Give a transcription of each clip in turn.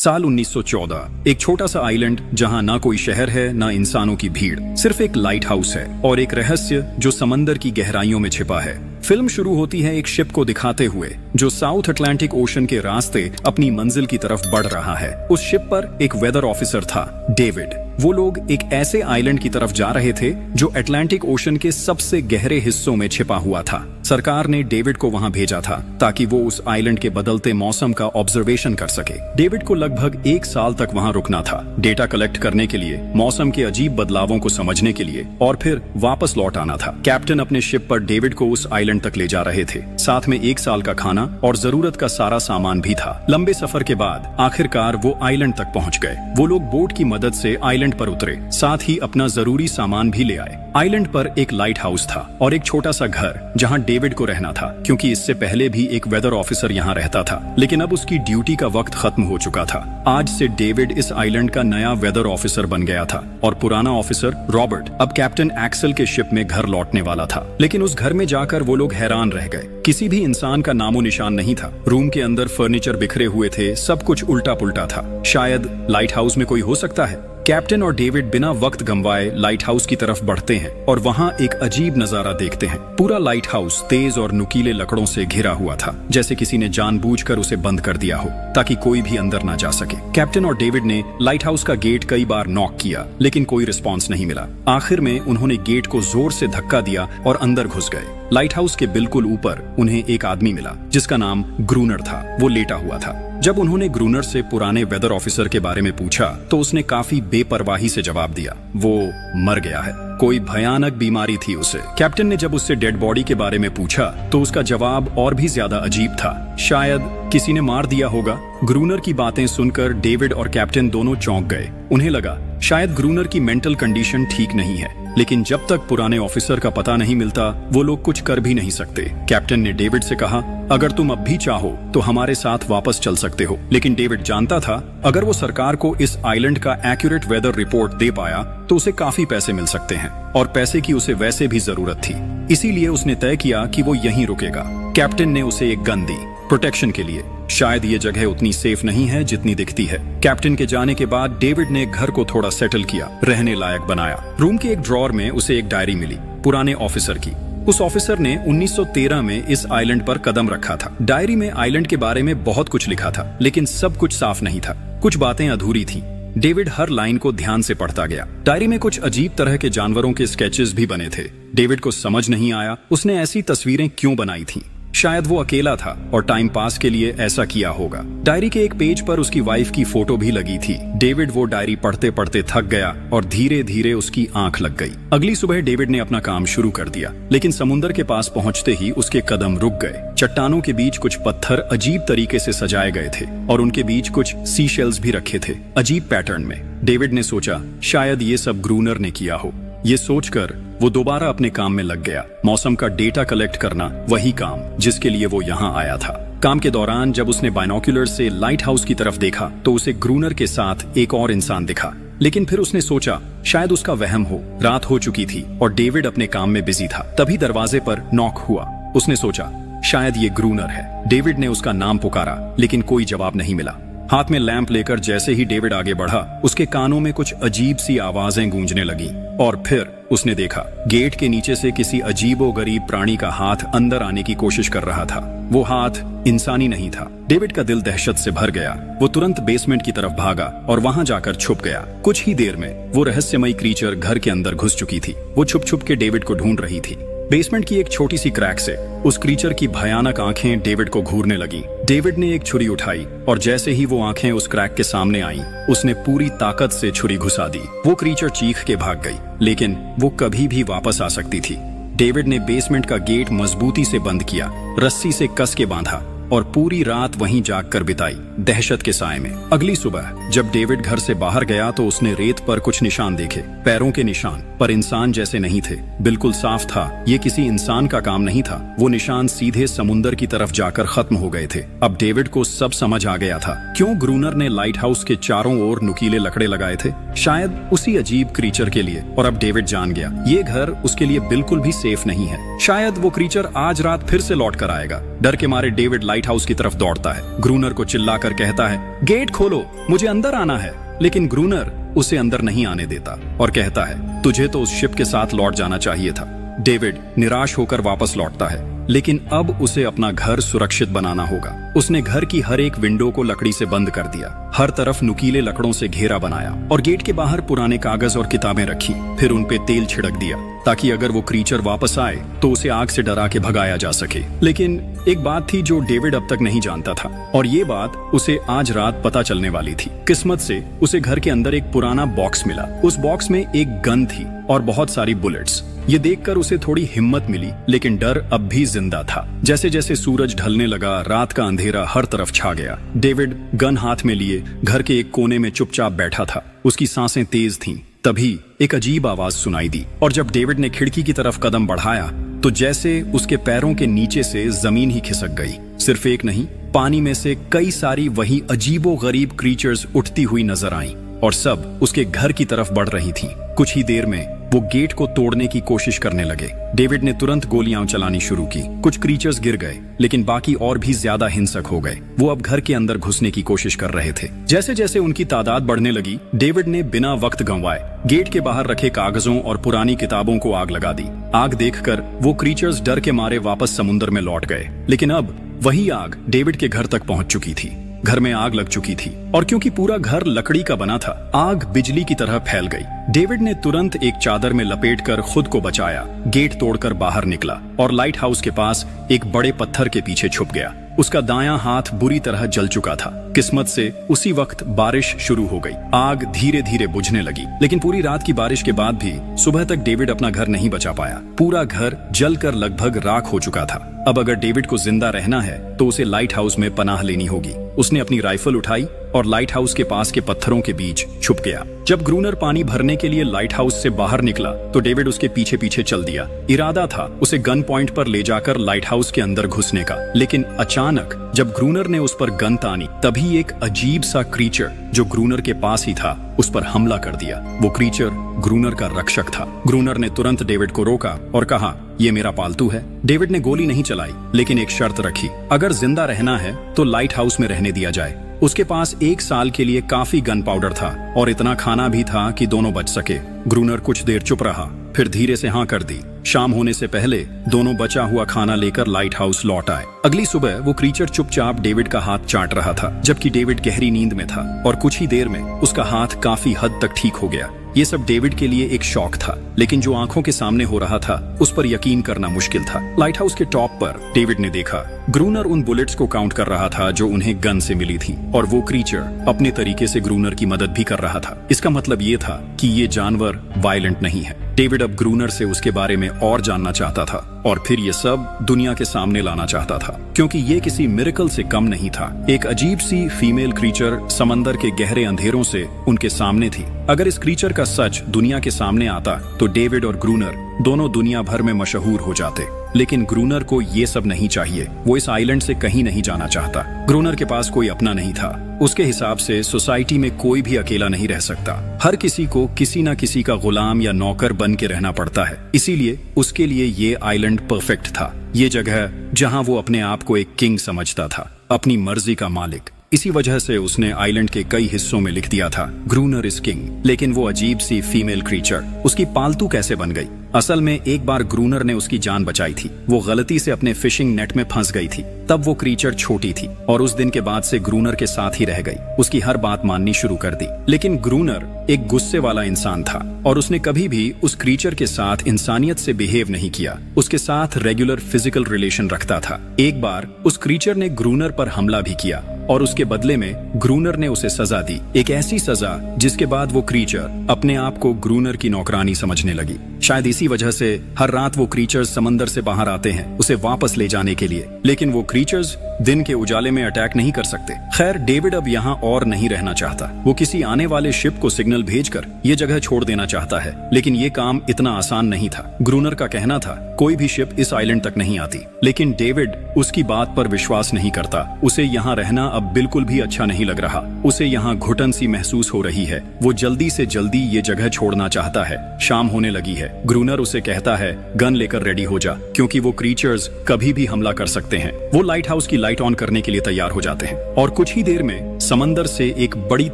साल 1914। एक छोटा सा आइलैंड जहां ना कोई शहर है ना इंसानों की भीड़, सिर्फ एक लाइट हाउस है और एक रहस्य जो समंदर की गहराइयों में छिपा है। फिल्म शुरू होती है एक शिप को दिखाते हुए जो साउथ अटलांटिक ओशन के रास्ते अपनी मंजिल की तरफ बढ़ रहा है। उस शिप पर एक वेदर ऑफिसर था, डेविड। वो लोग एक ऐसे आइलैंड की तरफ जा रहे थे जो अटलांटिक ओशन के सबसे गहरे हिस्सों में छिपा हुआ था। सरकार ने डेविड को वहां भेजा था ताकि वो उस आइलैंड के बदलते मौसम का ऑब्जर्वेशन कर सके। डेविड को लगभग 1 साल तक वहां रुकना था, डेटा कलेक्ट करने के लिए, मौसम के अजीब बदलावों को समझने के लिए और फिर वापस लौट आना था। कैप्टन अपने शिप पर डेविड को उस आइलैंड तक ले जा रहे थे, साथ में 1 साल का खाना और जरूरत का सारा सामान भी था। लंबे सफर के बाद आखिरकार वो आइलैंड तक पहुंच गए। वो लोग बोट की मदद से आइलैंड पर उतरे, साथ ही अपना जरूरी सामान भी ले आए। आइलैंड पर एक लाइट हाउस था और एक छोटा सा घर जहां डेविड को रहना था, क्योंकि इससे पहले भी एक वेदर ऑफिसर यहां रहता था, लेकिन अब उसकी ड्यूटी का वक्त खत्म हो चुका था। आज से डेविड इस आइलैंड का नया वेदर ऑफिसर बन गया था और पुराना ऑफिसर रॉबर्ट अब कैप्टन एक्सेल के शिप में घर लौटने वाला था। लेकिन उस घर में जाकर वो लोग हैरान रह गए। किसी भी इंसान का नामो निशान नहीं था। रूम के अंदर फर्नीचर बिखरे हुए थे, सब कुछ उल्टा पुल्टा था। शायद लाइट हाउस में कोई हो सकता है। कैप्टन और डेविड बिना वक्त गंवाए लाइट हाउस की तरफ बढ़ते हैं और वहां एक अजीब नजारा देखते हैं। पूरा लाइट हाउस तेज और नुकीले लकड़ों से घिरा हुआ था, जैसे किसी ने जानबूझकर उसे बंद कर दिया हो ताकि कोई भी अंदर ना जा सके। कैप्टन और डेविड ने लाइट हाउस का गेट कई बार नॉक किया, लेकिन कोई रिस्पॉन्स नहीं मिला। आखिर में उन्होंने गेट को जोर से धक्का दिया और अंदर घुस गए। लाइट हाउस के बिल्कुल ऊपर उन्हें एक आदमी मिला जिसका नाम ग्रूनर था। वो लेटा हुआ था। जब उन्होंने ग्रूनर से पुराने वेदर ऑफिसर के बारे में पूछा तो उसने काफी बेपरवाही से जवाब दिया, वो मर गया है, कोई भयानक बीमारी थी उसे। कैप्टन ने जब उससे डेड बॉडी के बारे में पूछा तो उसका जवाब और भी ज्यादा अजीब था, शायद किसी ने मार दिया होगा। ग्रूनर की बातें सुनकर डेविड और कैप्टन दोनों चौंक गए। उन्हें लगा शायद ग्रूनर की मेंटल कंडीशन ठीक नहीं है, लेकिन जब तक पुराने ऑफिसर का पता नहीं मिलता वो लोग कुछ कर भी नहीं सकते। कैप्टन ने डेविड से कहा, अगर तुम अब भी चाहो तो हमारे साथ वापस चल सकते हो। लेकिन डेविड जानता था अगर वो सरकार को इस आइलैंड का एक्यूरेट वेदर रिपोर्ट दे पाया तो उसे काफी पैसे मिल सकते हैं और पैसे की उसे वैसे भी जरूरत थी। इसीलिए उसने तय किया कि वो यहीं रुकेगा। कैप्टन ने उसे एक गन दी प्रोटेक्शन के लिए। शायद ये जगह उतनी सेफ नहीं है जितनी दिखती है। कैप्टन के जाने के बाद डेविड ने घर को थोड़ा सेटल किया, रहने लायक बनाया। रूम के एक ड्रॉर में उसे एक डायरी मिली पुराने ऑफिसर की। उस ऑफिसर ने 1913 में इस आइलैंड पर कदम रखा था। डायरी में आइलैंड के बारे में बहुत कुछ लिखा था, लेकिन सब कुछ साफ नहीं था। कुछ बातें अधूरी थीं। डेविड हर लाइन को ध्यान से पढ़ता गया। डायरी में कुछ अजीब तरह के जानवरों के स्केचेस भी बने थे। डेविड को समझ नहीं आया उसने ऐसी तस्वीरें क्यों बनाई थीं। शायद वो अकेला था और टाइम पास के लिए ऐसा किया होगा। डायरी के एक पेज पर उसकी वाइफ की फोटो भी लगी थी। डेविड वो डायरी पढ़ते पढ़ते थक गया और धीरे धीरे उसकी आंख लग गई। अगली सुबह डेविड ने अपना काम शुरू कर दिया, लेकिन समुद्र के पास पहुंचते ही उसके कदम रुक गए। चट्टानों के बीच कुछ पत्थर अजीब तरीके से सजाए गए थे और उनके बीच कुछ सी शेल्स भी रखे थे, अजीब पैटर्न में। डेविड ने सोचा शायद ये सब ग्रूनर ने किया हो। ये सोचकर वो दोबारा अपने काम में लग गया। मौसम का डेटा कलेक्ट करना, वही काम जिसके लिए वो यहाँ आया था। काम के दौरान जब उसने बाइनोक्यूलर से लाइट हाउस की तरफ देखा तो उसे ग्रूनर के साथ एक और इंसान दिखा, लेकिन फिर उसने सोचा शायद उसका वहम हो। रात हो चुकी थी और डेविड अपने काम में बिजी था। तभी दरवाजे पर नॉक हुआ। उसने सोचा शायद ये ग्रूनर है। डेविड ने उसका नाम पुकारा, लेकिन कोई जवाब नहीं मिला। हाथ में लैंप लेकर जैसे ही डेविड आगे बढ़ा, उसके कानों में कुछ अजीब सी आवाजें गूंजने लगी और फिर उसने देखा गेट के नीचे से किसी अजीबोगरीब प्राणी का हाथ अंदर आने की कोशिश कर रहा था। वो हाथ इंसानी नहीं था। डेविड का दिल दहशत से भर गया। वो तुरंत बेसमेंट की तरफ भागा और वहां जाकर छुप गया। कुछ ही देर में वो रहस्यमयी क्रीचर घर के अंदर घुस चुकी थी। वो छुप छुप के डेविड को ढूंढ रही थी। बेसमेंट की एक छोटी सी क्रैक से उस क्रीचर की भयानक आंखें डेविड को घूरने लगीं। डेविड ने एक छुरी उठाई और जैसे ही वो आंखें उस क्रैक के सामने आईं, उसने पूरी ताकत से छुरी घुसा दी। वो क्रीचर चीख के भाग गई, लेकिन वो कभी भी वापस आ सकती थी। डेविड ने बेसमेंट का गेट मजबूती से बंद किया, रस्सी से कस के बांधा और पूरी रात वहीं जागकर बिताई, दहशत के साए में। अगली सुबह जब डेविड घर से बाहर गया तो उसने रेत पर कुछ निशान देखे, पैरों के निशान, पर इंसान जैसे नहीं थे। बिल्कुल साफ था ये किसी इंसान का काम नहीं था। वो निशान सीधे समुंदर की तरफ जाकर खत्म हो गए थे। अब डेविड को सब समझ आ गया था क्यों ग्रूनर ने लाइट हाउस के चारों ओर नुकीले लकड़े लगाए थे, शायद उसी अजीब क्रीचर के लिए। और अब डेविड जान गया ये घर उसके लिए बिल्कुल भी सेफ नहीं है। शायद वो क्रीचर आज रात फिर से लौट कर आएगा। डर के मारे डेविड लाइट हाउस की तरफ दौड़ता है। ग्रूनर को चिल्लाकर कहता है, गेट खोलो, मुझे अंदर आना है। लेकिन ग्रूनर उसे अंदर नहीं आने देता और कहता है, तुझे तो उस शिप के साथ लौट जाना चाहिए था। डेविड निराश होकर वापस लौटता है, लेकिन अब उसे अपना घर सुरक्षित बनाना होगा। उसने घर की हर एक विंडो को लकड़ी से बंद कर दिया, हर तरफ नुकीले लकड़ों से घेरा बनाया और गेट के बाहर पुराने कागज और किताबें रखी। फिर उन पे तेल छिड़क दिया ताकि अगर वो क्रीचर वापस आए तो उसे आग से डरा के भगाया जा सके। लेकिन एक बात थी जो डेविड अब तक नहीं जानता था, और ये बात उसे आज रात पता चलने वाली थी। किस्मत से उसे घर के अंदर एक पुराना बॉक्स मिला। उस बॉक्स में एक गन थी और बहुत सारी बुलेट्स। ये देखकर उसे थोड़ी हिम्मत मिली, लेकिन डर अब भी जिंदा था। जैसे जैसे सूरज ढलने लगा, रात का अंधेरा हर तरफ छा गया। डेविड गन हाथ में लिए घर के एक कोने में चुपचाप बैठा था। उसकी सांसें तेज थीं। तभी एक अजीब आवाज सुनाई दी, और जब डेविड ने खिड़की की तरफ कदम बढ़ाया तो जैसे उसके पैरों के नीचे से जमीन ही खिसक गई। सिर्फ एक नहीं, पानी में से कई सारी वही अजीबो-गरीब क्रीचर्स उठती हुई नजर आईं, और सब उसके घर की तरफ बढ़ रही थीं। कुछ ही देर में वो गेट को तोड़ने की कोशिश करने लगे। डेविड ने तुरंत गोलियां चलानी शुरू की। कुछ क्रीचर्स गिर गए, लेकिन बाकी और भी ज्यादा हिंसक हो गए। वो अब घर के अंदर घुसने की कोशिश कर रहे थे। जैसे जैसे उनकी तादाद बढ़ने लगी, डेविड ने बिना वक्त गंवाए गेट के बाहर रखे कागजों और पुरानी किताबों को आग लगा दी। आग देखकर वो क्रीचर्स डर के मारे वापस समुद्र में लौट गए। लेकिन अब वही आग डेविड के घर तक पहुंच चुकी थी। घर में आग लग चुकी थी, और क्योंकि पूरा घर लकड़ी का बना था, आग बिजली की तरह फैल गई। डेविड ने तुरंत एक चादर में लपेटकर खुद को बचाया, गेट तोड़कर बाहर निकला और लाइट हाउस के पास एक बड़े पत्थर के पीछे छुप गया। उसका दायां हाथ बुरी तरह जल चुका था। किस्मत से उसी वक्त बारिश शुरू हो गई। आग धीरे धीरे बुझने लगी, लेकिन पूरी रात की बारिश के बाद भी सुबह तक डेविड अपना घर नहीं बचा पाया। पूरा घर जलकर लगभग राख हो चुका था। अब अगर डेविड को जिंदा रहना है तो उसे लाइट हाउस में पनाह लेनी होगी। उसने अपनी राइफल उठाई और लाइट हाउस के पास के पत्थरों के बीच छुप गया। जब ग्रूनर पानी भरने के लिए लाइट हाउस से बाहर निकला तो डेविड उसके पीछे पीछे चल दिया। इरादा था उसे गन पॉइंट पर ले जाकर लाइट हाउस के अंदर घुसने का, लेकिन अचानक जब ग्रूनर ने उस पर गन तानी, तभी एक अजीब सा क्रीचर जो ग्रूनर के पास ही था उस पर हमला कर दिया। वो क्रीचर ग्रूनर का रक्षक था। ग्रूनर ने तुरंत डेविड को रोका और कहा, ये मेरा पालतू है। डेविड ने गोली नहीं चलाई, लेकिन एक शर्त रखी, अगर जिंदा रहना है तो लाइट हाउस में रहने दिया जाए। उसके पास 1 साल के लिए काफी गन पाउडर था और इतना खाना भी था कि दोनों बच सके। ग्रूनर कुछ देर चुप रहा, फिर धीरे से हाँ कर दी। शाम होने से पहले दोनों बचा हुआ खाना लेकर लाइट हाउस लौट आए। अगली सुबह वो क्रीचर चुपचाप डेविड का हाथ चाट रहा था, जबकि डेविड गहरी नींद में था, और कुछ ही देर में उसका हाथ काफी हद तक ठीक हो गया। ये सब डेविड के लिए एक शौक था, लेकिन जो आंखों के सामने हो रहा था उस पर यकीन करना मुश्किल था। लाइट हाउस के टॉप पर डेविड ने देखा ग्रूनर उन बुलेट्स को काउंट कर रहा था जो उन्हें गन से मिली थी, और वो क्रीचर अपने तरीके से ग्रूनर की मदद भी कर रहा था। इसका मतलब ये था कि ये जानवर वायलेंट नहीं है। डेविड अब ग्रूनर से उसके बारे में और जानना चाहता था, और फिर ये सब दुनिया के सामने लाना चाहता था, क्योंकि ये किसी मिरेकल से कम नहीं था। एक अजीब सी फीमेल क्रीचर समंदर के गहरे अंधेरों से उनके सामने थी। अगर इस क्रीचर का सच दुनिया के सामने आता तो डेविड और ग्रूनर दोनों दुनिया भर में मशहूर हो जाते। लेकिन ग्रूनर को ये सब नहीं चाहिए। वो इस आइलैंड से कहीं नहीं जाना चाहता। ग्रूनर के पास कोई अपना नहीं था। उसके हिसाब से सोसाइटी में कोई भी अकेला नहीं रह सकता। हर किसी को किसी न किसी का गुलाम या नौकर बन के रहना पड़ता है। इसीलिए उसके लिए ये आइलैंड परफेक्ट था। ये जगह जहां वो अपने आप को एक किंग समझता था, अपनी मर्जी का मालिक। इसी वजह से उसने आइलैंड के कई हिस्सों में लिख दिया था, ग्रूनर इज किंग। लेकिन वो अजीब सी फीमेल क्रीचर उसकी पालतू कैसे बन गई? असल में एक बार ग्रूनर ने उसकी जान बचाई थी। वो गलती से अपने फिशिंग नेट में फंस गई थी। तब वो क्रीचर छोटी थी और उस दिन के बाद से ग्रूनर के साथ ही रह गई। उसकी हर बात माननी शुरू कर दी। लेकिन ग्रूनर एक गुस्से वाला इंसान था और उसने कभी भी उस क्रीचर के साथ इंसानियत से बिहेव नहीं किया। उसके साथ रेगुलर फिजिकल रिलेशन रखता था। एक बार उस क्रीचर ने ग्रूनर पर हमला भी किया और उसके बदले में ग्रूनर ने उसे सजा दी, एक ऐसी सजा जिसके बाद वो क्रीचर अपने आप को ग्रूनर की नौकरानी समझने लगी। शायद इसी वजह से हर रात वो क्रीचर्स समंदर से बाहर आते हैं उसे वापस ले जाने के लिए। लेकिन वो क्रीचर्स दिन के उजाले में अटैक नहीं कर सकते। खैर, डेविड अब यहाँ और नहीं रहना चाहता। वो किसी आने वाले शिप को सिग्नल भेजकर ये जगह छोड़ देना चाहता है, लेकिन ये काम इतना आसान नहीं था। ग्रूनर का कहना था कोई भी शिप इस आइलैंड तक नहीं आती, लेकिन डेविड उसकी बात पर विश्वास नहीं करता। उसे यहाँ रहना अब बिल्कुल भी अच्छा नहीं लग रहा। उसे यहाँ घुटन सी महसूस हो रही है। वो जल्दी से जल्दी ये जगह छोड़ना चाहता है। शाम होने लगी है। ग्रूनर उसे कहता है गन लेकर रेडी हो जा, क्योंकि वो क्रीचर्स कभी भी हमला कर सकते हैं। वो लाइट हाउस की लाइट ऑन करने के लिए तैयार हो जाते हैं और कुछ ही देर में समंदर से एक बड़ी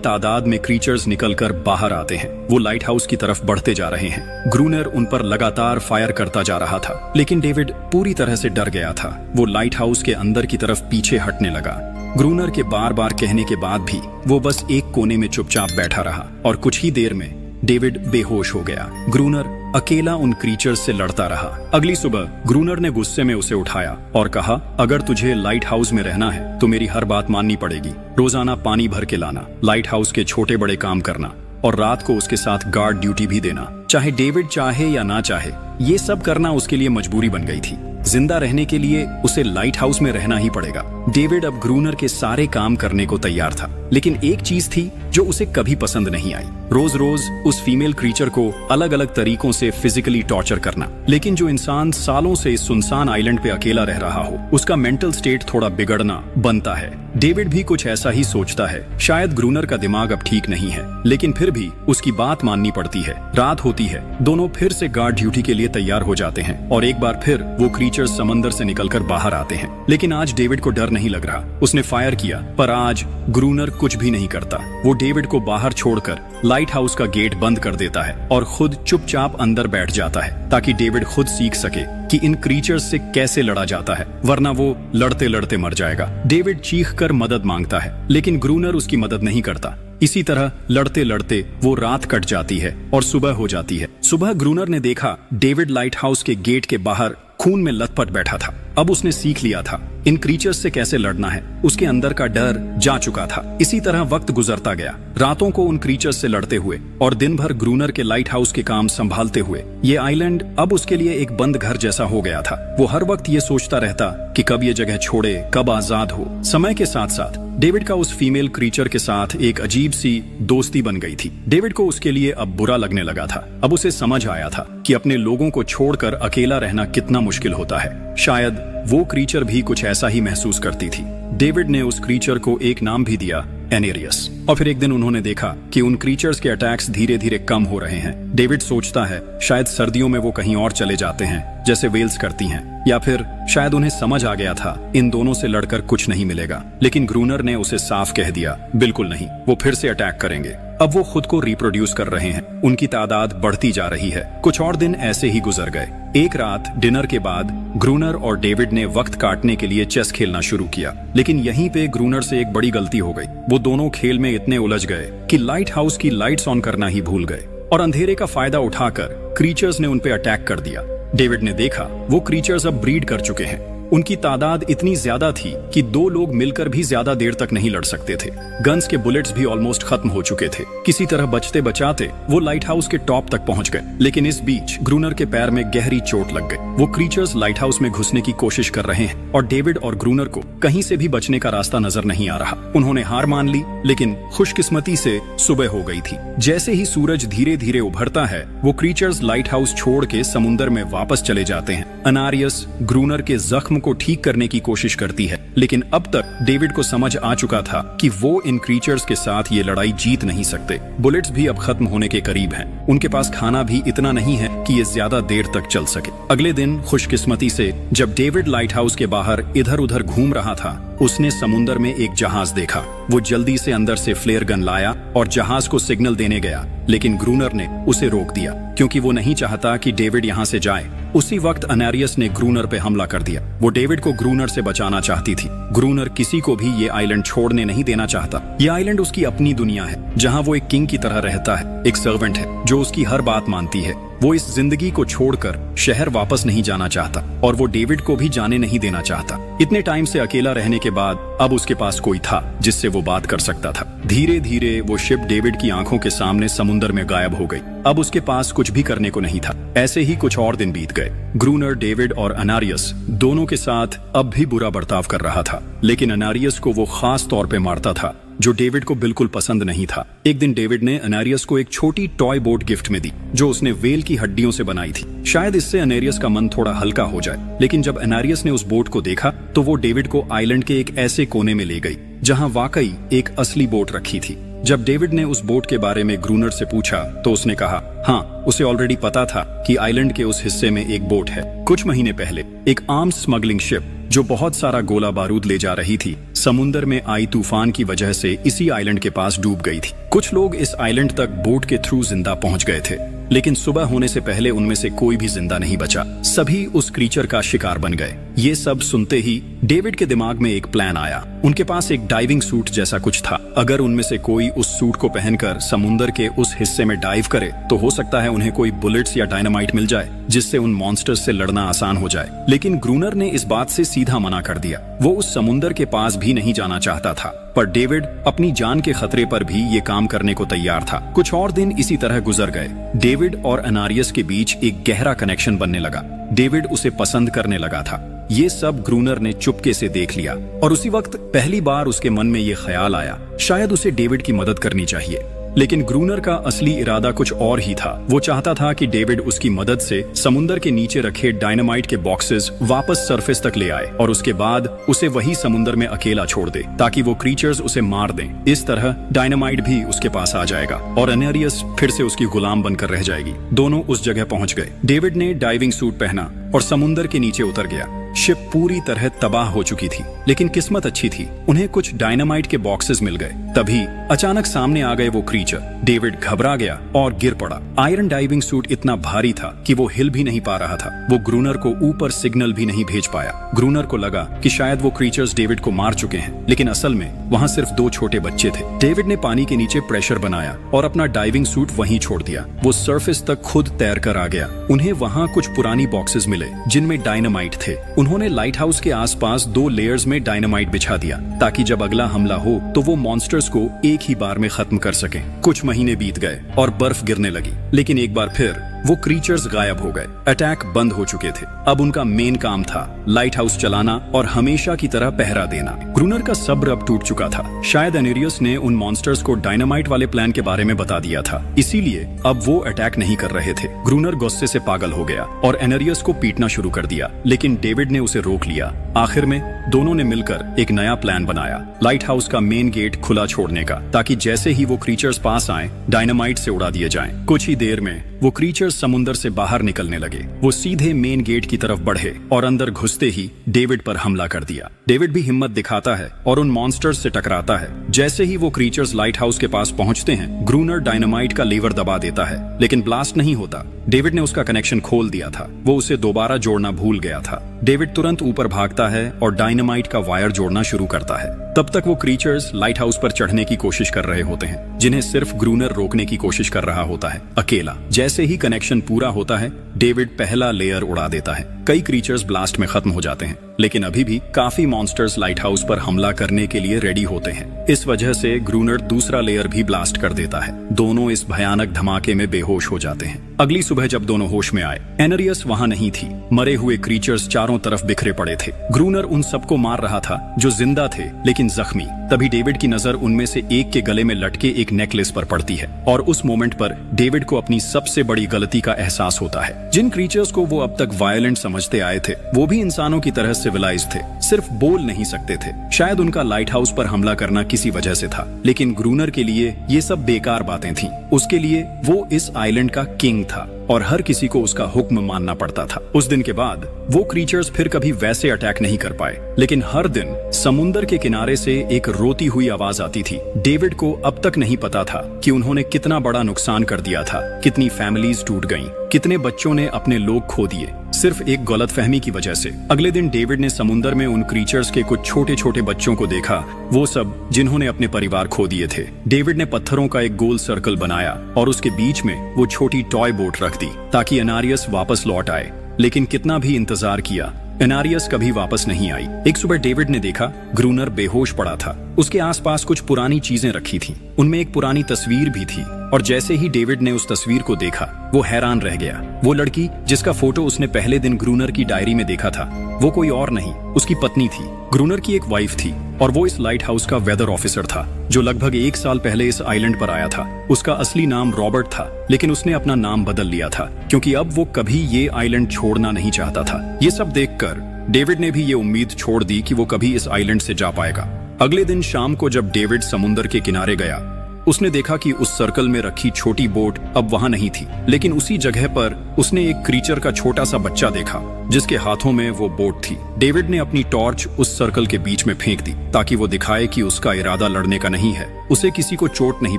तादाद में क्रीचर्स निकलकर बाहर आते हैं। वो लाइट हाउस की तरफ बढ़ते जा रहे हैं। ग्रूनर उन पर लगातार फायर करता जा रहा था, लेकिन डेविड पूरी तरह से डर गया था। वो लाइट हाउस के अंदर की तरफ पीछे हटने लगा। ग्रूनर के बार बार कहने के बाद भी वो बस एक कोने में चुपचाप बैठा रहा और कुछ ही देर में डेविड बेहोश हो गया। ग्रूनर अकेला उन क्रीचर्स से लड़ता रहा। अगली सुबह ग्रूनर ने गुस्से में उसे उठाया और कहा, अगर तुझे लाइट हाउस में रहना है तो मेरी हर बात माननी पड़ेगी। रोजाना पानी भर के लाना, लाइट हाउस के छोटे बड़े काम करना और रात को उसके साथ गार्ड ड्यूटी भी देना। चाहे डेविड चाहे या ना चाहे, ये सब करना उसके लिए मजबूरी बन गई थी। जिंदा रहने के लिए उसे लाइट हाउस में रहना ही पड़ेगा। डेविड अब ग्रूनर के सारे काम करने को तैयार था, लेकिन एक चीज थी जो उसे कभी पसंद नहीं आई। रोज रोज उस फीमेल क्रीचर को अलग अलग तरीकों से फिजिकली टॉर्चर करना। लेकिन जो इंसान सालों से इस सुनसान आइलैंड पे अकेला रह रहा हो, उसका मेंटल स्टेट थोड़ा बिगड़ना बनता है। डेविड भी कुछ ऐसा ही सोचता है। शायद ग्रूनर का दिमाग अब ठीक नहीं है, लेकिन फिर भी उसकी बात माननी पड़ती है। रात होती है, दोनों फिर से गार्ड ड्यूटी के लिए तैयार हो जाते हैं और एक बार फिर वो क्रीचर्स समंदर से निकलकर बाहर आते हैं। लेकिन आज डेविड को डर नहीं लग रहा। उसने फायर किया, पर आज ग्रूनर कुछ भी नहीं करता। वो डेविड को बाहर छोड़कर लाइट हाउस का गेट बंद कर देता है और खुद चुपचाप अंदर बैठ जाता है, ताकि डेविड खुद सीख सके कि इन क्रीचर्स से कैसे लड़ा जाता है, वरना वो लड़ते लड़ते मर जाएगा। डेविड चीख कर मदद मांगता है, लेकिन ग्रूनर उसकी मदद नहीं करता। इसी तरह लड़ते लड़ते वो रात कट जाती है और सुबह हो जाती है। सुबह ग्रूनर ने देखा डेविड लाइट हाउस के गेट के बाहर खून में लथपथ बैठा था। अब उसने सीख लिया था इन क्रीचर्स से कैसे लड़ना है। उसके अंदर का डर जा चुका था। इसी तरह वक्त गुजरता गया, रातों को उन क्रीचर्स से लड़ते हुए और दिन भर ग्रूनर के लाइट हाउस के काम संभालते हुए। ये आइलैंड अब उसके लिए एक बंद घर जैसा हो गया था। वो हर वक्त ये सोचता रहता कि कब ये जगह छोड़े, कब आजाद हो। समय के साथ साथ डेविड का उस फीमेल क्रीचर के साथ एक अजीब सी दोस्ती बन गई थी। डेविड को उसके लिए अब बुरा लगने लगा था। अब उसे समझ आया था कि अपने लोगों को छोड़कर अकेला रहना कितना मुश्किल होता है। शायद वो क्रीचर भी कुछ ऐसा ही महसूस करती थी। डेविड ने उस क्रीचर को एक नाम भी दिया, एनेरियस। और फिर एक दिन उन्होंने देखा कि उन क्रीचर्स के अटैक्स धीरे धीरे कम हो रहे हैं। डेविड सोचता है शायद सर्दियों में वो कहीं और चले जाते हैं, जैसे वेल्स करती हैं, या फिर शायद उन्हें समझ आ गया था इन दोनों से लड़कर कुछ नहीं मिलेगा। लेकिन ग्रूनर ने उसे साफ कह दिया, बिल्कुल नहीं, वो फिर से अटैक करेंगे। अब वो खुद को रिप्रोड्यूस कर रहे हैं, उनकी तादाद बढ़ती जा रही है। कुछ और दिन ऐसे ही गुजर गए। एक रात डिनर के बाद ग्रूनर और डेविड ने वक्त काटने के लिए चेस खेलना शुरू किया, लेकिन यहीं पे ग्रूनर से एक बड़ी गलती हो गई। वो दोनों खेल में इतने उलझ गए कि लाइट हाउस की लाइट्स ऑन करना ही भूल गए और अंधेरे का फायदा उठाकर क्रीचर्स ने उन पे अटैक कर दिया। डेविड ने देखा वो क्रीचर्स अब ब्रीड कर चुके हैं। उनकी तादाद इतनी ज्यादा थी कि दो लोग मिलकर भी ज्यादा देर तक नहीं लड़ सकते थे। गन्स के बुलेट्स भी ऑलमोस्ट खत्म हो चुके थे। किसी तरह बचते बचाते वो लाइट हाउस के टॉप तक पहुंच गए, लेकिन इस बीच ग्रूनर के पैर में गहरी चोट लग गई। वो क्रीचर्स लाइट हाउस में घुसने की कोशिश कर रहे हैं और डेविड और ग्रूनर को कहीं से भी बचने का रास्ता नजर नहीं आ रहा। उन्होंने हार मान ली, लेकिन खुशकिस्मती से सुबह हो गई थी। जैसे ही सूरज धीरे धीरे उभरता है, वो क्रीचर्स लाइट हाउस छोड़ के समुद्र में वापस चले जाते हैं। अनारियस ग्रूनर के जख्म को ठीक करने की कोशिश करती है, लेकिन अब तक डेविड को समझ आ चुका था कि वो इन क्रीचर्स के साथ ये लड़ाई जीत नहीं सकते। बुलेट्स भी अब खत्म होने के करीब हैं। उनके पास खाना भी इतना नहीं है कि ये ज्यादा देर तक चल सके। अगले दिन खुशकिस्मती से जब डेविड लाइट हाउस के बाहर इधर उधर घूम रहा था, उसने समुद्र में एक जहाज देखा। वो जल्दी से अंदर से फ्लेयर गन लाया और जहाज को सिग्नल देने गया, लेकिन ग्रूनर ने उसे रोक दिया क्योंकि वो नहीं चाहता कि डेविड यहाँ से जाए। उसी वक्त अनारियस ने ग्रूनर पे हमला कर दिया। वो डेविड को ग्रूनर से बचाना चाहती थी। ग्रूनर किसी को भी ये आइलैंड छोड़ने नहीं देना चाहता। ये आइलैंड उसकी अपनी दुनिया है, जहाँ वो एक किंग की तरह रहता है, एक सर्वेंट है जो उसकी हर बात मानती है। वो इस जिंदगी को छोड़कर शहर वापस नहीं जाना चाहता और वो डेविड को भी जाने नहीं देना चाहता। इतने टाइम से अकेला रहने के बाद अब उसके पास कोई था जिससे वो बात कर सकता था। धीरे धीरे वो शिप डेविड की आंखों के सामने समुद्र में गायब हो गई। अब उसके पास कुछ भी करने को नहीं था। ऐसे ही कुछ और दिन बीत गए। ग्रूनर, डेविड और अनारियस दोनों के साथ अब भी बुरा बर्ताव कर रहा था, लेकिन अनारियस को वो खास तौर पे मारता था, जो डेविड को बिल्कुल पसंद नहीं था। एक दिन डेविड ने अनारियस को एक छोटी टॉय बोट गिफ्ट में दी, जो उसने वेल की हड्डियों से बनाई थी। शायद इससे अनारियस का मन थोड़ा हल्का हो जाए। लेकिन जब अनारियस ने उस बोट को देखा तो वो डेविड को आइलैंड के एक ऐसे कोने में ले गई जहां वाकई एक असली बोट रखी थी। जब डेविड ने उस बोट के बारे में ग्रूनर से पूछा तो उसने कहा, हाँ, उसे ऑलरेडी पता था कि आइलैंड के उस हिस्से में एक बोट है। कुछ महीने पहले एक आर्म्स स्मगलिंग शिप जो बहुत सारा गोला बारूद ले जा रही थी, समुंदर में आई तूफान की वजह से इसी आइलैंड के पास डूब गई थी। कुछ लोग इस आइलैंड तक बोट के थ्रू जिंदा पहुंच गए थे, लेकिन सुबह होने से पहले उनमें से कोई भी जिंदा नहीं बचा। सभी उस क्रीचर का शिकार बन गए। ये सब सुनते ही डेविड के दिमाग में एक प्लान आया। उनके पास एक डाइविंग सूट जैसा कुछ था। अगर उनमें से कोई उस सूट को पहनकर समुंदर के उस हिस्से में डाइव करे तो हो सकता है उन्हें कोई बुलेट्स या डायनामाइट मिल जाए, जिससे उन मॉन्स्टर्स से लड़ना आसान हो जाए। लेकिन ग्रूनर ने इस बात से सीधा मना कर दिया। वो उस समुंदर के पास भी नहीं जाना चाहता था, पर डेविड अपनी जान के खतरे पर भी ये काम करने को तैयार था। कुछ और दिन इसी तरह गुजर गए। डेविड और एनारियस के बीच एक गहरा कनेक्शन बनने लगा। डेविड उसे पसंद करने लगा था। ये सब ग्रूनर ने चुपके से देख लिया और उसी वक्त पहली बार उसके मन में ये ख्याल आया, शायद उसे डेविड की मदद करनी चाहिए। लेकिन ग्रूनर का असली इरादा कुछ और ही था। वो चाहता था कि डेविड उसकी मदद से समुंदर के नीचे रखे डायनामाइट के बॉक्सेस वापस सरफेस तक ले आए और उसके बाद उसे वही समुंदर में अकेला छोड़ दे, ताकि वो क्रीचर्स उसे मार दें। इस तरह डायनामाइट भी उसके पास आ जाएगा और एनेरियस फिर से उसकी गुलाम बनकर रह जाएगी। दोनों उस जगह पहुंच गए। डेविड ने डाइविंग सूट पहना और समुंदर के नीचे उतर गया। शिप पूरी तरह तबाह हो चुकी थी, लेकिन किस्मत अच्छी थी, उन्हें कुछ डायनामाइट के बॉक्सेस मिल गए। तभी अचानक सामने आ गए वो क्रीचर। डेविड घबरा गया और गिर पड़ा। आयरन डाइविंग सूट इतना भारी था कि वो हिल भी नहीं पा रहा था। वो ग्रूनर को ऊपर सिग्नल भी नहीं भेज पाया। ग्रूनर को लगा कि शायद वो क्रीचर्स डेविड को मार चुके हैं, लेकिन असल में वहाँ सिर्फ 2 छोटे बच्चे थे। डेविड ने पानी के नीचे प्रेशर बनाया और अपना डाइविंग सूट वहीं छोड़ दिया। वो सरफेस तक खुद तैर कर आ गया। उन्हें वहाँ कुछ पुरानी बॉक्सेस मिले जिनमें डायनामाइट थे। उन्होंने लाइट हाउस के आसपास 2 लेयर्स में डायनामाइट बिछा दिया, ताकि जब अगला हमला हो तो वो मॉन्स्टर्स को एक ही बार में खत्म कर सकें। कुछ महीने बीत गए और बर्फ गिरने लगी, लेकिन एक बार फिर वो क्रीचर्स गायब हो गए। अटैक बंद हो चुके थे। अब उनका मेन काम था लाइट हाउस चलाना और हमेशा की तरह पहरा देना। ग्रूनर का सब्र अब टूट चुका था। शायद एनेरियस ने उन मॉन्स्टर्स को डायनामाइट वाले प्लान के बारे में बता दिया था, इसीलिए अब वो अटैक नहीं कर रहे थे। ग्रूनर गुस्से से पागल हो गया और एनेरियस को पीटना शुरू कर दिया, लेकिन डेविड ने उसे रोक लिया। आखिर में दोनों ने मिलकर एक नया प्लान बनाया, लाइट हाउस का मेन गेट खुला छोड़ने का, ताकि जैसे ही वो क्रीचर्स पास आए डायनामाइट से उड़ा दिए जाएं। कुछ ही देर में वो क्रीचर्स समुंदर से बाहर निकलने लगे। वो सीधे मेन गेट की तरफ बढ़े और अंदर घुसते ही डेविड पर हमला कर दिया। डेविड भी हिम्मत दिखाता है और उन मॉन्स्टर्स से टकराता है। जैसे ही वो क्रीचर्स लाइट हाउस के पास पहुंचते हैं, ग्रूनर डायनामाइट का लीवर दबा देता है, लेकिन ब्लास्ट नहीं होता। डेविड ने उसका कनेक्शन खोल दिया था। वो उसे दोबारा जोड़ना भूल गया था। डेविड तुरंत ऊपर भागता है और डायनामाइट का वायर जोड़ना शुरू करता है। तब तक वो क्रीचर्स लाइट हाउस पर चढ़ने की कोशिश कर रहे होते हैं, जिन्हें सिर्फ ग्रूनर रोकने की कोशिश कर रहा होता है, अकेला। जैसे ही कनेक्शन पूरा होता है, डेविड पहला लेयर उड़ा देता है। कई क्रीचर्स ब्लास्ट में खत्म हो जाते हैं, लेकिन अभी भी काफी मॉन्स्टर्स लाइट हाउस पर हमला करने के लिए रेडी होते हैं। इस वजह से ग्रूनर दूसरा लेयर भी ब्लास्ट कर देता है। दोनों इस भयानक धमाके में बेहोश हो जाते हैं। अगली सुबह जब दोनों होश में आए, एनेरियस वहां नहीं थी। मरे हुए क्रीचर्स चारों तरफ बिखरे पड़े थे। ग्रूनर उन सबको मार रहा था जो जिंदा थे लेकिन जख्मी। तभी डेविड की नजर उनमें से एक के गले में लटके एक नेकलेस पर पड़ती है और उस मोमेंट पर डेविड को अपनी सबसे बड़ी गलती का एहसास होता है। जिन क्रीचर्स को वो अब तक वायलेंट समझते आए थे, वो भी इंसानों की तरह सिविलाइज थे, सिर्फ बोल नहीं सकते थे। शायद उनका लाइट हाउस पर हमला करना किसी वजह से था, लेकिन ग्रूनर के लिए ये सब बेकार बातें थीं। उसके लिए वो इस आइलैंड का किंग था और हर किसी को उसका हुक्म मानना पड़ता था। उस दिन के बाद वो क्रीचर्स फिर कभी वैसे अटैक नहीं कर पाए, लेकिन हर दिन समुंदर के किनारे से एक रोती हुई आवाज आती थी। डेविड को अब तक नहीं पता था कि उन्होंने कितना बड़ा नुकसान कर दिया था, कितनी फैमिलीज टूट गईं, कितने बच्चों ने अपने लोग खो दिए, सिर्फ एक गलतफहमी की वजह से। अगले दिन डेविड ने समुंदर में उन क्रीचर्स के कुछ छोटे छोटे बच्चों को देखा, वो सब जिन्होंने अपने परिवार खो दिए थे। डेविड ने पत्थरों का एक गोल सर्कल बनाया और उसके बीच में वो छोटी टॉय बोट रख दी ताकि एनारियस वापस लौट आए, लेकिन कितना भी इंतजार किया, एनारियस कभी वापस नहीं आई। एक सुबह डेविड ने देखा ग्रूनर बेहोश पड़ा था। उसके आसपास कुछ पुरानी चीजें रखी थीं। उनमें एक पुरानी तस्वीर भी थी और जैसे ही डेविड ने उस तस्वीर को देखा, वो हैरान रह गया। वो लड़की जिसका फोटो उसने पहले दिन ग्रूनर की डायरी में देखा था, वो कोई और नहीं, उसकी पत्नी थी। ग्रूनर की एक वाइफ थी और वो इस लाइट हाउस का वेदर ऑफिसर था, जो लगभग 1 साल पहले इस आइलैंड पर आया था। उसका असली नाम रॉबर्ट था, लेकिन उसने अपना नाम बदल लिया था क्योंकि अब वो कभी ये आइलैंड छोड़ना नहीं चाहता था। ये सब देखकर डेविड ने भी ये उम्मीद छोड़ दी कि वो कभी इस आइलैंड से जा पाएगा। अगले दिन शाम को जब डेविड समुंदर के किनारे गया, उसने देखा कि उस सर्कल में रखी छोटी बोट अब वहां नहीं थी, लेकिन उसी जगह पर उसने एक क्रीचर का छोटा सा बच्चा देखा जिसके हाथों में वो बोट थी। डेविड ने अपनी टॉर्च उस सर्कल के बीच में फेंक दी ताकि वो दिखाए कि उसका इरादा लड़ने का नहीं है, उसे किसी को चोट नहीं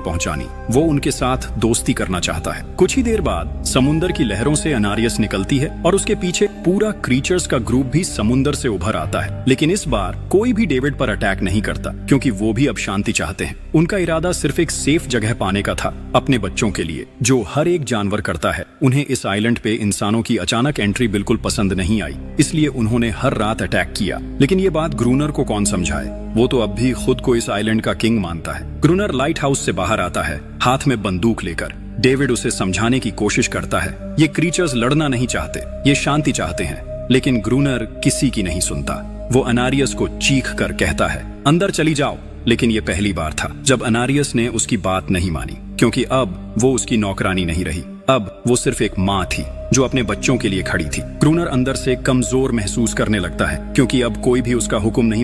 पहुंचानी, वो उनके साथ दोस्ती करना चाहता है। कुछ ही देर बाद समुंदर की लहरों से अनारियस निकलती है और उसके पीछे पूरा क्रीचर्स का ग्रुप भी समुंदर से उभर आता है। लेकिन इस बार कोई भी डेविड पर अटैक नहीं करता क्योंकि वो भी अब शांति चाहते हैं। उनका इरादा सिर्फ एक सेफ जगह पाने का था, अपने बच्चों के लिए, जो हर एक जानवर करता है। उन्हें इस आइलैंड पे इंसानों की अचानक एंट्री बिल्कुल पसंद नहीं आई, इसलिए उन्होंने हर रात अटैक किया। लेकिन ये बात ग्रूनर को कौन समझाए, वो तो अब भी खुद को इस आइलैंड का किंग मानता है। ग्रूनर लाइट हाउस से बाहर आता है, हाथ में बंदूक लेकर। डेविड उसे समझाने की कोशिश करता है, ये क्रीचर्स लड़ना नहीं चाहते, ये शांति चाहते हैं। लेकिन ग्रूनर किसी की नहीं सुनता। वो अनारियस को चीख कर कहता है, अंदर चली जाओ। लेकिन ये पहली बार था जब अनारियस ने उसकी बात नहीं मानी, क्योंकि अब वो उसकी नौकरानी नहीं रही, अब वो सिर्फ एक माँ थी जो अपने बच्चों के लिए खड़ी थी। ग्रूनर अंदर से कमजोर महसूस करने लगता है क्योंकि अब कोई भी उसका हुक्म नहीं